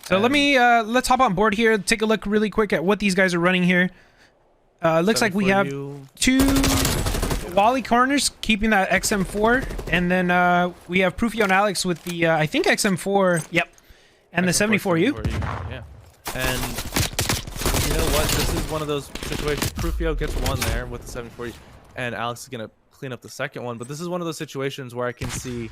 So let's hop on board here, take a look really quick at what these guys are running here. Looks like we have two Wally corners keeping that XM4, and then we have Prufio and Alex with the I think XM4, yep, and the 74U. Yeah, and you know what? This is one of those situations. Prufio gets one there with the 74U, and Alex is gonna clean up the second one. But this is one of those situations where I can see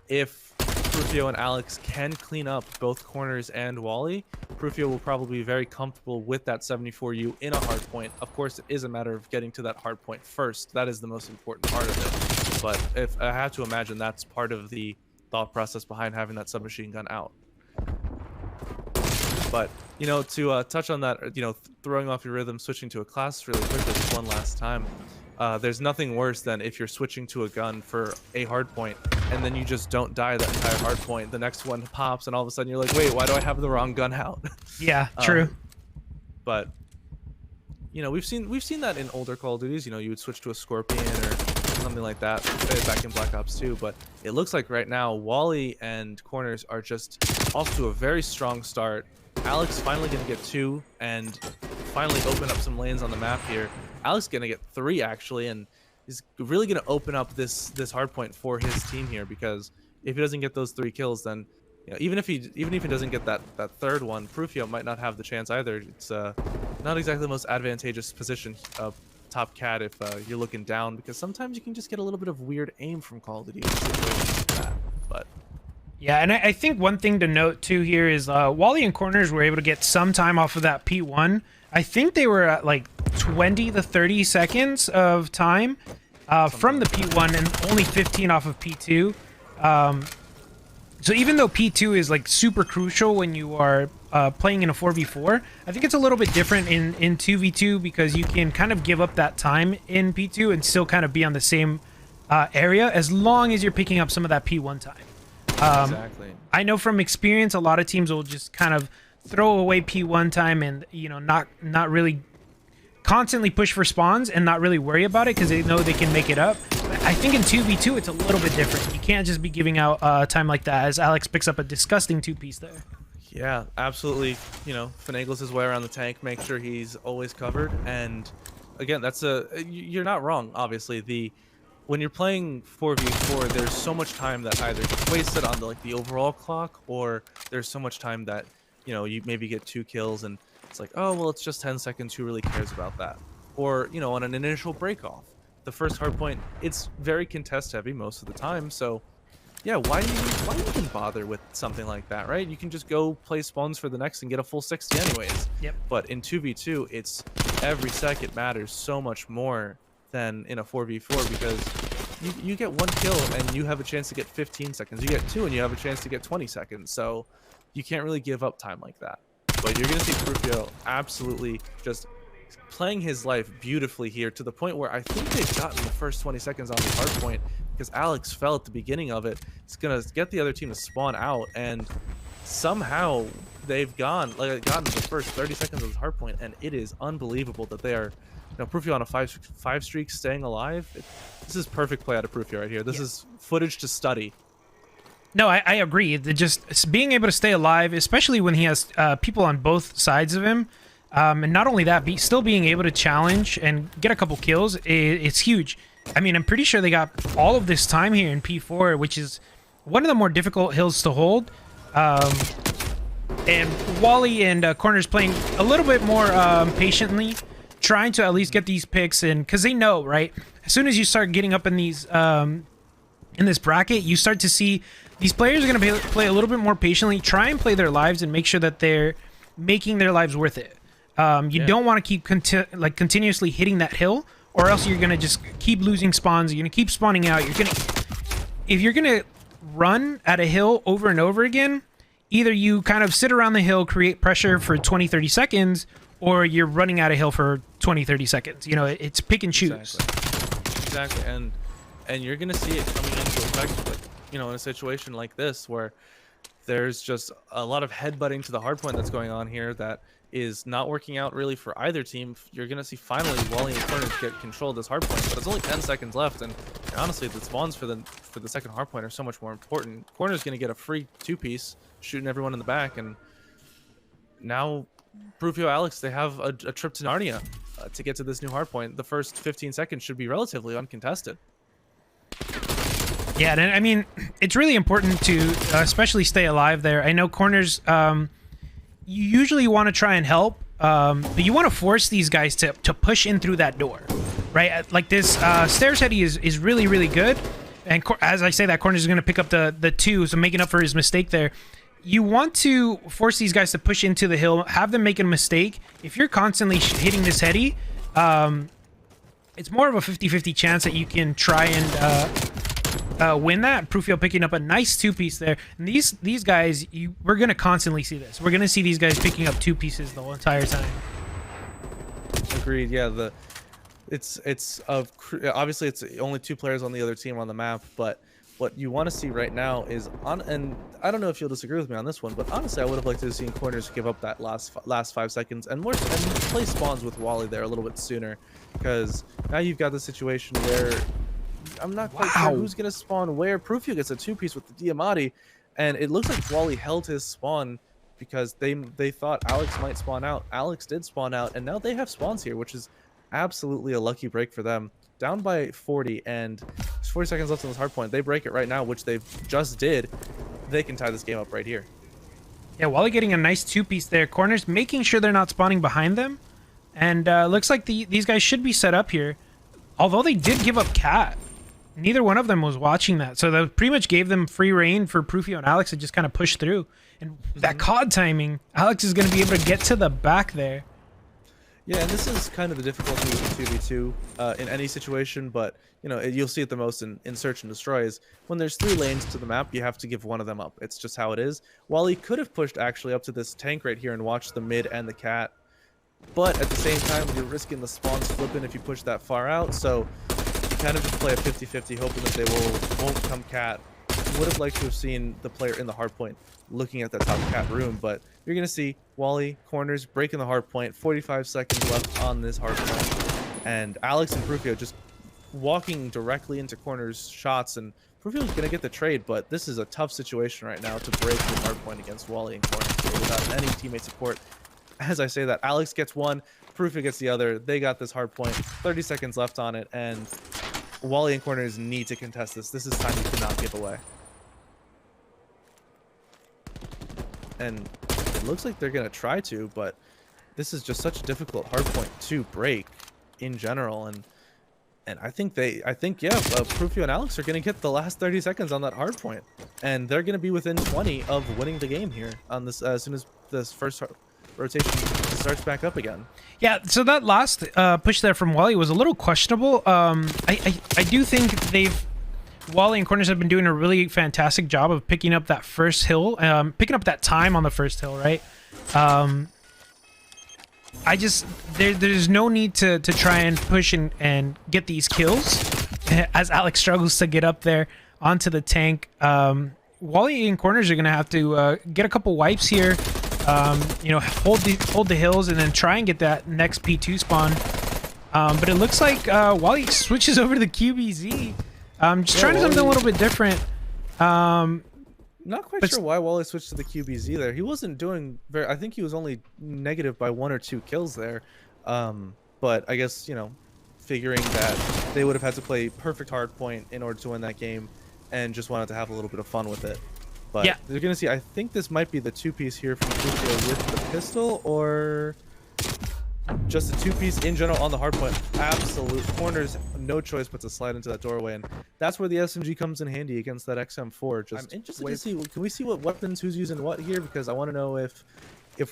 if Prufio and Alex can clean up both corners and Wally, Prufio will probably be very comfortable with that 74U in a hard point. Of course, it is a matter of getting to that hard point first. That is the most important part of it. But if I have to imagine, that's part of the thought process behind having that submachine gun out. But, you know, to touch on that, you know, throwing off your rhythm, switching to a class really quickly one last time. There's nothing worse than if you're switching to a gun for a hard point and then you just don't die that entire hard point. The next one pops and all of a sudden you're like, wait, why do I have the wrong gun out? Yeah, true. But you know, we've seen that in older Call of Duties. You know, you would switch to a Scorpion or something like that back in Black Ops 2. But it looks like right now Wally and Corners are just off to a very strong start. Alex finally gonna get 2 and finally open up some lanes on the map here. Alex gonna get 3 actually, and he's really gonna open up this hard point for his team here, because if he doesn't get those 3 kills, then you know, even if he doesn't get that third one, Prufio might not have the chance either. It's not exactly the most advantageous position top cat if you're looking down, because sometimes you can just get a little bit of weird aim from Call of Duty situations like that. But yeah, and I think one thing to note too here is Wally and Corners were able to get some time off of that P1. I think they were at like 20 to 30 seconds of time from the P1 and only 15 off of P2. So even though P2 is like super crucial when you are playing in a 4v4, I think it's a little bit different in 2v2, because you can kind of give up that time in P2 and still kind of be on the same area as long as you're picking up some of that P1 time. Exactly. I know from experience, a lot of teams will just kind of throw away P1 time and, you know, not really constantly push for spawns and not really worry about it because they know they can make it up. But I think in 2v2 it's a little bit different. You can't just be giving out time like that, as Alex picks up a disgusting 2-piece there. Yeah, absolutely. You know, finagles his way around the tank, make sure he's always covered. And again, you're not wrong. Obviously, when you're playing 4v4, there's so much time that either gets wasted on the overall clock, or there's so much time that, you know, you maybe get 2 kills and it's like, oh, well, it's just 10 seconds. Who really cares about that? Or, you know, on an initial break off, the first hard point, it's very contest heavy most of the time. So yeah, why even bother with something like that, right? You can just go play spawns for the next and get a full 60 anyways. Yep. But in 2v2, it's every second matters so much more than in a 4v4, because you get 1 kill and you have a chance to get 15 seconds. You get 2 and you have a chance to get 20 seconds. So you can't really give up time like that. But you're going to see Prufio absolutely just playing his life beautifully here, to the point where I think they've gotten the first 20 seconds on the hard point, because Alex fell at the beginning of it. It's going to get the other team to spawn out, and somehow they've gotten the first 30 seconds of the hard point, and it is unbelievable that they are, you know, Prufio on a 5 streak staying alive. This is perfect play out of Prufio right here. This is footage to study. No, I agree. Just being able to stay alive, especially when he has people on both sides of him, and not only that, still being able to challenge and get a couple kills, it's huge. I mean, I'm pretty sure they got all of this time here in P4, which is one of the more difficult hills to hold. And Wally and Corners playing a little bit more patiently, trying to at least get these picks in, because they know, right? As soon as you start getting up in these in this bracket, you start to see these players are going to play a little bit more patiently, try and play their lives and make sure that they're making their lives worth it. You don't want to keep continuously hitting that hill, or else you're going to just keep losing spawns. You're going to keep spawning out. If you're going to run at a hill over and over again, either you kind of sit around the hill, create pressure for 20-30 seconds, or you're running at a hill for 20-30 seconds. You know, it's pick and choose. Exactly. And you're going to see it coming into effect, like, you know, in a situation like this where there's just a lot of headbutting to the hardpoint that's going on here that is not working out really for either team. You're going to see finally Wally and Corners get control of this hardpoint, but it's only 10 seconds left, and honestly, the spawns for the second hardpoint are so much more important. Corners going to get a free 2-piece, shooting everyone in the back, and now Prufio, Alex, they have a trip to Narnia to get to this new hardpoint. The first 15 seconds should be relatively uncontested. Yeah, and I mean, it's really important to especially stay alive there. I know corners, you usually want to try and help, but you want to force these guys to push in through that door, right? Like this stairs heady is really, really good. And as I say that, corners is going to pick up the 2, so making up for his mistake there. You want to force these guys to push into the hill, have them make a mistake. If you're constantly hitting this heady, it's more of a 50-50 chance that you can try and win that. Prufio picking up a nice 2-piece there. And these guys, we're going to constantly see this. We're going to see these guys picking up 2 pieces the whole entire time. Agreed. Yeah, obviously it's only 2 players on the other team on the map, but what you want to see right now is and I don't know if you'll disagree with me on this one, but honestly, I would have liked to have seen corners give up that last 5 seconds and play spawns with Wally there a little bit sooner, because now you've got the situation where I'm not quite sure who's gonna spawn where. Prufio gets a 2-piece with the Diamati, and it looks like Wally held his spawn because they thought Alex might spawn out. Alex did spawn out, and now they have spawns here, which is absolutely a lucky break for them. Down by 40, and there's 40 seconds left on this hardpoint. They break it right now, which they've just did. They can tie this game up right here. Yeah, Wally getting a nice 2-piece there. Corners making sure they're not spawning behind them. And looks like these guys should be set up here. Although they did give up Cat. Neither one of them was watching that. So that pretty much gave them free reign for Prufio and Alex to just kind of push through. And that COD timing, Alex is going to be able to get to the back there. Yeah, and this is kind of the difficulty with 2v2 in any situation, but you know, you'll see it the most in search and destroy is when there's 3 lanes to the map, you have to give one of them up. It's just how it is. Wally could have pushed actually up to this tank right here and watched the mid and the cat, but at the same time, you're risking the spawns flipping if you push that far out, so you kind of just play a 50-50, hoping that they won't come cat. Would have liked to have seen the player in the hardpoint looking at that top cat room, but you're going to see Wally, corners, breaking the hardpoint, 45 seconds left on this hardpoint, and Alex and Prufio just walking directly into corners shots, and Prufio's going to get the trade, but this is a tough situation right now to break the hardpoint against Wally and corners without any teammate support. As I say that, Alex gets one, Prufio gets the other. They got this hardpoint, 30 seconds left on it, and Wally and corners need to contest this. This is time you cannot give away. And it looks like they're going to try to, but this is just such a difficult hardpoint to break in general, and I think Prufio and Alex are going to get the last 30 seconds on that hardpoint, and they're going to be within 20 of winning the game here on this as soon as this first rotation starts back up again. Yeah, so that last push there from Wally was a little questionable. I do think Wally and corners have been doing a really fantastic job of picking up that first hill, picking up that time on the first hill, right? There's no need to try and push and get these kills as Alex struggles to get up there onto the tank. Wally and corners are going to have to get a couple wipes here, you know, hold the hills and then try and get that next P2 spawn. But it looks like Wally switches over to the QBZ. Just trying something a little bit different. Not quite sure why Wally switched to the QBZ there. He wasn't doing I think he was only negative by 1 or 2 kills there. But I guess, you know, figuring that they would have had to play perfect hardpoint in order to win that game and just wanted to have a little bit of fun with it. But yeah, they're going to see, I think this might be the 2-piece here from Prufio with the pistol, or just a 2-piece in general on the hardpoint. Absolute corners, no choice but to slide into that doorway, and that's where the SMG comes in handy against that XM4. Just I'm interested to see, can we see what weapons, who's using what here, because I want to know if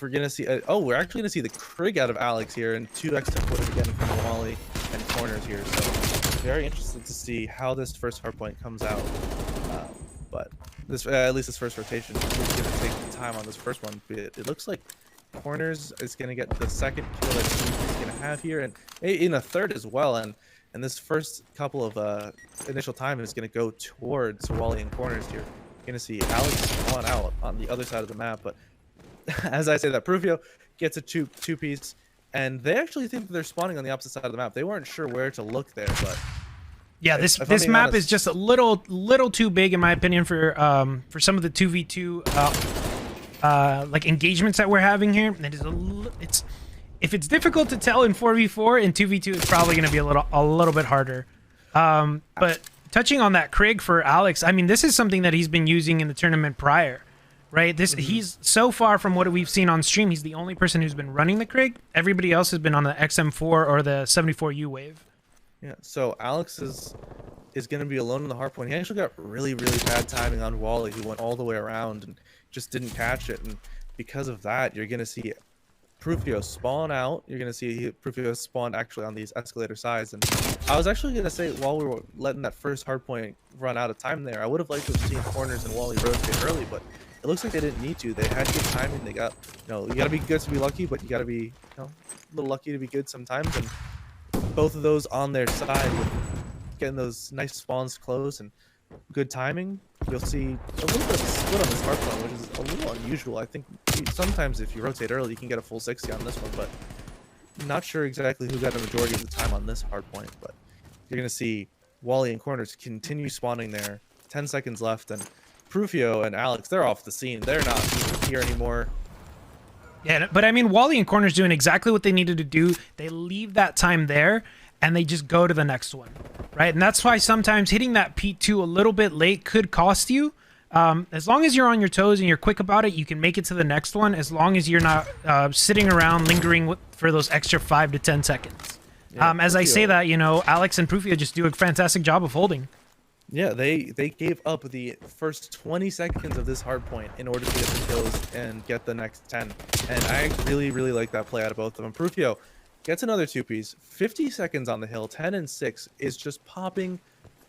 we're gonna see we're actually gonna see the Krig out of Alex here, and 2 XM4s again from Wally and corners here. So very interested to see how this first hardpoint comes out. But this at least this first rotation is gonna take the time on this first one. It looks like corners is going to get the second kill that he's going to have here, and in a third as well, and this first couple of initial time is going to go towards Wally and corners here. You're going to see Alex spawn out on the other side of the map, but as I say that, Prufio gets a two-piece, and they actually think that they're spawning on the opposite side of the map. They weren't sure where to look there, but yeah, this map is just a little too big in my opinion for some of the 2v2 like engagements that we're having here. It is it's if it's difficult to tell in 4v4, in 2v2 it's probably going to be a little bit harder. But touching on that Krig for Alex, I mean, this is something that he's been using in the tournament prior, right? He's so far from what we've seen on stream, he's the only person who's been running the Krig. Everybody else has been on the XM4 or the 74U wave. Yeah, so Alex is going to be alone in the hardpoint. He actually got really, really bad timing on Wally. He went all the way around and just didn't catch it. And because of that, you're going to see Prufio spawn out. You're going to see Prufio spawn actually on these escalator sides. And I was actually going to say, while we were letting that first hardpoint run out of time there, I would have liked to have seen Corners and Wally rotate early, but it looks like they didn't need to. They had good timing. They got, you got to be good to be lucky, but you got to be, a little lucky to be good sometimes. And both of those on their side with getting those nice spawns close and good timing, you'll see a little bit of a split on this hardpoint, which is a little unusual. I think sometimes if you rotate early, you can get a full 60 on this one, but not sure exactly who got the majority of the time on this hardpoint. But you're going to see Wally and Corners continue spawning there. 10 seconds left, and Prufio and Alex, they're off the scene. They're not even here anymore. Yeah, but I mean, Wally and Corners doing exactly what they needed to do. They leave that time there, and they just go to the next one, right? And that's why sometimes hitting that P2 a little bit late could cost you. As long as you're on your toes and you're quick about it, you can make it to the next one, as long as you're not sitting around lingering for those extra 5 to 10 seconds. Yeah, as I say that, Alex and Prufio just do a fantastic job of holding. Yeah, they gave up the first 20 seconds of this hardpoint in order to get the kills and get the next 10. And I really, really like that play out of both of them. Prufio gets another 2-piece. 50 seconds on the hill, 10 and 6 is just popping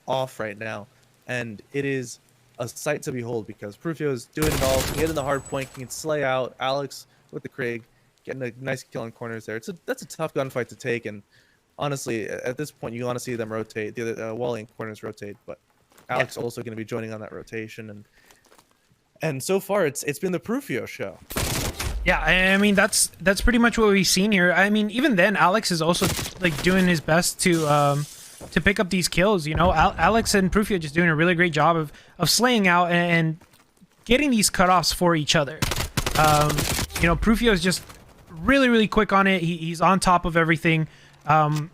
off right now. And it is a sight to behold because Prufio is doing it all. He can get in the hardpoint, he can slay out Alex with the Krig, getting a nice kill on Corners there. That's a tough gunfight to take, and honestly, at this point, you want to see them rotate. The other Wally and Corners rotate, but Alex also going to be joining on that rotation, and so far it's been the Prufio show. Yeah, I mean that's pretty much what we've seen here. I mean, even then, Alex is also like doing his best to pick up these kills. Alex and Prufio just doing a really great job of slaying out and getting these cutoffs for each other. Prufio is just really, really quick on it. He's on top of everything. And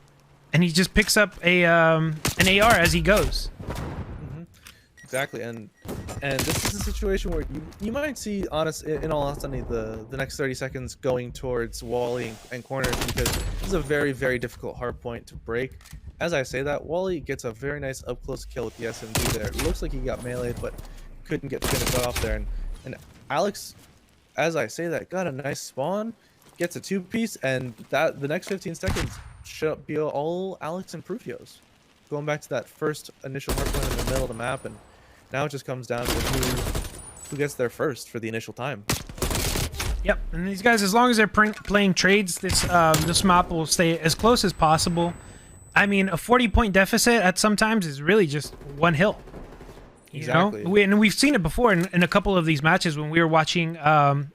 he just picks up an AR as he goes. Exactly, and this is a situation where you might see, in all honesty, the next 30 seconds going towards Wally and Corners, because this is a very, very difficult hard point to break. As I say that, Wally gets a very nice up close kill with the SMG there. It looks like he got meleeed, but couldn't get finished off there. And Alex, as I say that, got a nice spawn, gets a 2-piece, and the next 15 seconds should be all Alex and Prufio's. Going back to that first initial hardpoint in the middle of the map, and now it just comes down to who gets there first for the initial time. Yep, and these guys, as long as they're playing trades, this map will stay as close as possible. I mean, a 40-point deficit at sometimes is really just one hill. Exactly. And we've seen it before in a couple of these matches when we were watching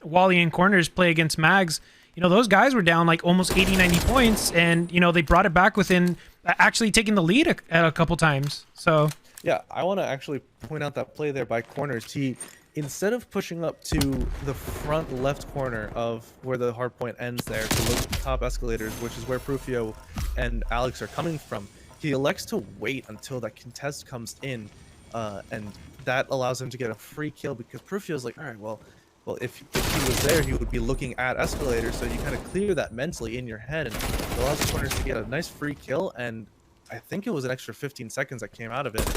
Wally and Corners play against Mags. Those guys were down like almost 80, 90 points, and, they brought it back within actually taking the lead a couple times. So yeah, I want to actually point out that play there by Corners. He, instead of pushing up to the front left corner of where the hardpoint ends there to look at the top escalators, which is where Prufio and Alex are coming from, he elects to wait until that contest comes in, and that allows him to get a free kill, because Prufio's like, all right, well, if he was there, he would be looking at escalators, so you kind of clear that mentally in your head, and it allows the Corners to get a nice free kill, and I think it was an extra 15 seconds that came out of it.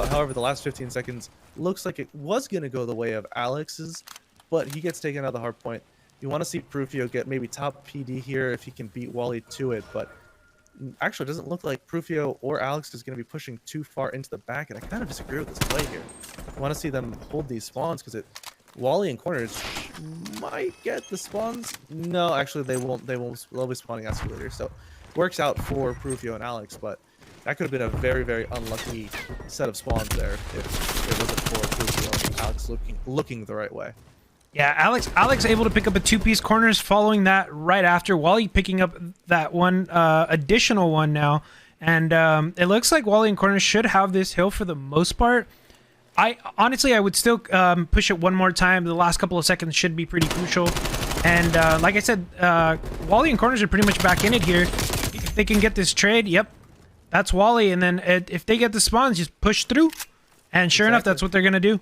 However, the last 15 seconds looks like it was going to go the way of Alex's, but he gets taken out of the hard point. You want to see Prufio get maybe top PD here if he can beat Wally to it, but actually it doesn't look like Prufio or Alex is going to be pushing too far into the back, and I kind of disagree with this play here. I want to see them hold these spawns, because Wally and Corners might get the spawns. No, actually they won't. They'll be spawning escalators, so works out for Prufio and Alex, but that could have been a very, very unlucky set of spawns there if it wasn't for Prufio and Alex looking the right way. Yeah, Alex able to pick up a 2-piece. Corners following that right after. Wally picking up that one additional one now, and it looks like Wally and Corners should have this hill for the most part. I honestly, I would still push it one more time. The last couple of seconds should be pretty crucial. And like I said, Wally and Corners are pretty much back in it here. If they can get this trade, yep, that's Wally. And then if they get the spawns, just push through. And sure enough, that's what they're going to do.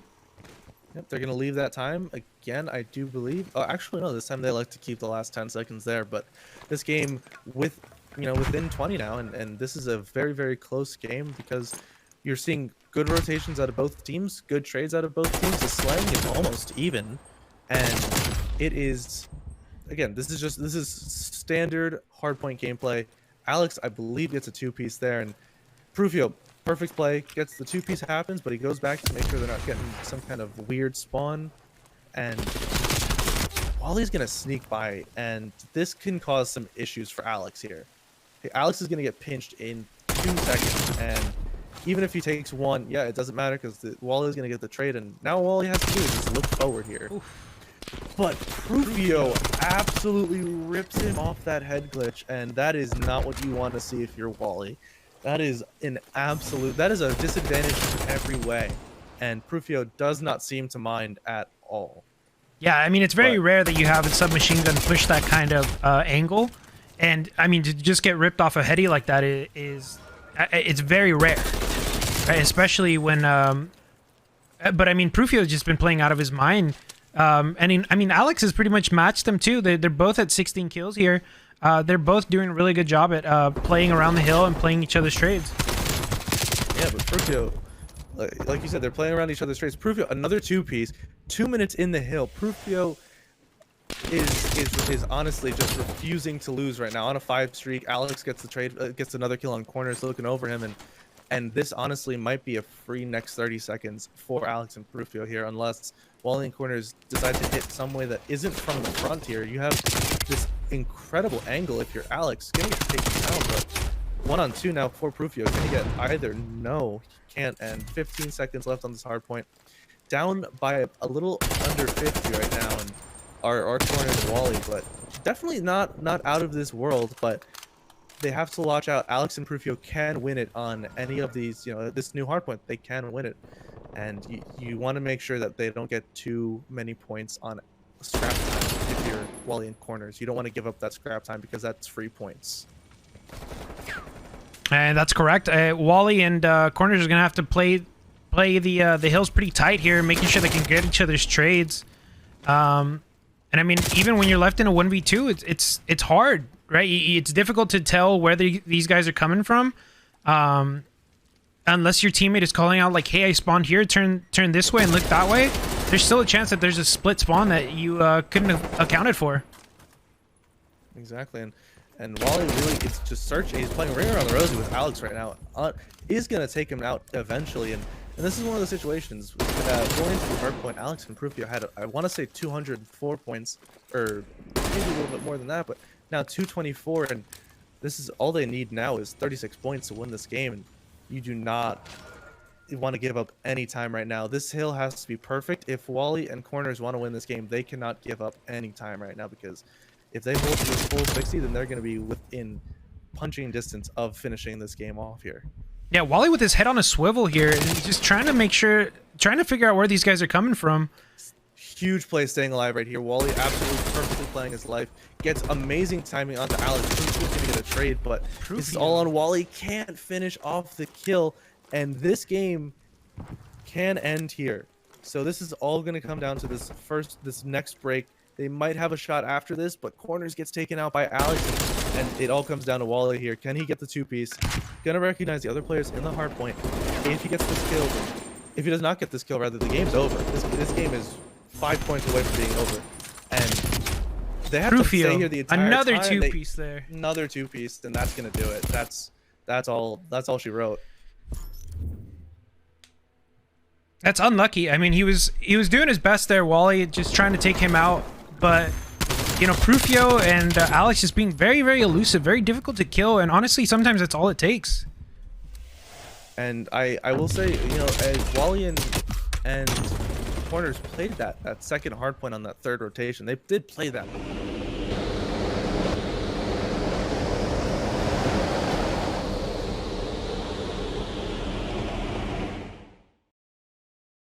Yep, they're going to leave that time. Again, I do believe... Oh, actually, no, this time they like to keep the last 10 seconds there. But this game, with within 20 now, and this is a very, very close game because you're seeing good rotations out of both teams, good trades out of both teams. The slaying is almost even. And it is... Again, this is standard hardpoint gameplay. Alex, I believe, gets a two-piece there. And Prufio, perfect play, gets the two-piece happens, but he goes back to make sure they're not getting some kind of weird spawn. And Wally's going to sneak by, and this can cause some issues for Alex here. Okay, Alex is going to get pinched in 2 seconds, and even if he takes one, yeah, it doesn't matter because Wally's going to get the trade, and now all he has to do is just look forward here. Oof. But Prufio absolutely rips him off that head glitch, and that is not what you want to see if you're Wally. That is a disadvantage in every way, and Prufio does not seem to mind at all. Yeah, I mean, it's very rare that you have a submachine gun push that kind of angle, and I mean, to just get ripped off a heady like that it's very rare, right? Especially when, but I mean, Prufio has just been playing out of his mind. And I mean, Alex has pretty much matched them too. They're both at 16 kills here. They're both doing a really good job at playing around the hill and playing each other's trades. Yeah, but Prufio, like you said, they're playing around each other's trades. Prufio, another two-piece, 2 minutes in the hill. Prufio is honestly just refusing to lose right now. On a 5 streak, Alex gets the trade, gets another kill on Corners, looking over him, and this honestly might be a free next 30 seconds for Alex and Prufio here, unless Wally and Corners decide to hit some way that isn't from the front here. You have this incredible angle if you're Alex. Gonna get taken out, but 1-on-2 now for Prufio. Can he get either? No, he can't. And 15 seconds left on this hard point. Down by a little under 50 right now, and our Corners and Wally, but definitely not out of this world. But they have to watch out. Alex and Prufio can win it on any of these, this new hardpoint. They can win it. And you want to make sure that they don't get too many points on scrap time if you're Wally and Corners. You don't want to give up that scrap time because that's free points. And that's correct. Wally and Corners are going to have to play the hills pretty tight here, making sure they can get each other's trades. And I mean, even when you're left in a 1v2, it's hard, right? It's difficult to tell where these guys are coming from. Unless your teammate is calling out like, hey, I spawned here, turn this way and look that way, there's still a chance that there's a split spawn that you couldn't have accounted for. Exactly, and Wally really is just searching. He's playing Ring Around the Rosie with Alex right now. Is going to take him out eventually, and this is one of the situations. Going into the hardpoint, Alex and Prufio had, I want to say 204 points, or maybe a little bit more than that, but now 224, and this is all they need now is 36 points to win this game. And you do not want to give up any time right now. This hill has to be perfect. If Wally and Corners want to win this game, they cannot give up any time right now, because if they hold to this full 60, then they're going to be within punching distance of finishing this game off here. Yeah, Wally with his head on a swivel here, and just trying to figure out where these guys are coming from. Huge play staying alive right here. Wally absolutely perfectly playing his life. Gets amazing timing onto Alex. He's going to get a trade, but this is all on Wally. Can't finish off the kill, and this game can end here. So this is all going to come down to this next break. They might have a shot after this, but Corners gets taken out by Alex, and it all comes down to Wally here. Can he get the two-piece? Gonna recognize the other players in the hard point. If he gets this kill, if he does not get this kill, rather, the game's over. This game is 5 points away from being over, and they have to stay here the entire time. Another two-piece there. Another two-piece, and that's gonna do it. That's all she wrote. That's unlucky. I mean, he was doing his best there, Wally, just trying to take him out. But, Prufio and Alex just being very, very elusive, very difficult to kill, and honestly, sometimes that's all it takes. And I will say, as Wally and Corners played that second hardpoint on that third rotation, they did play that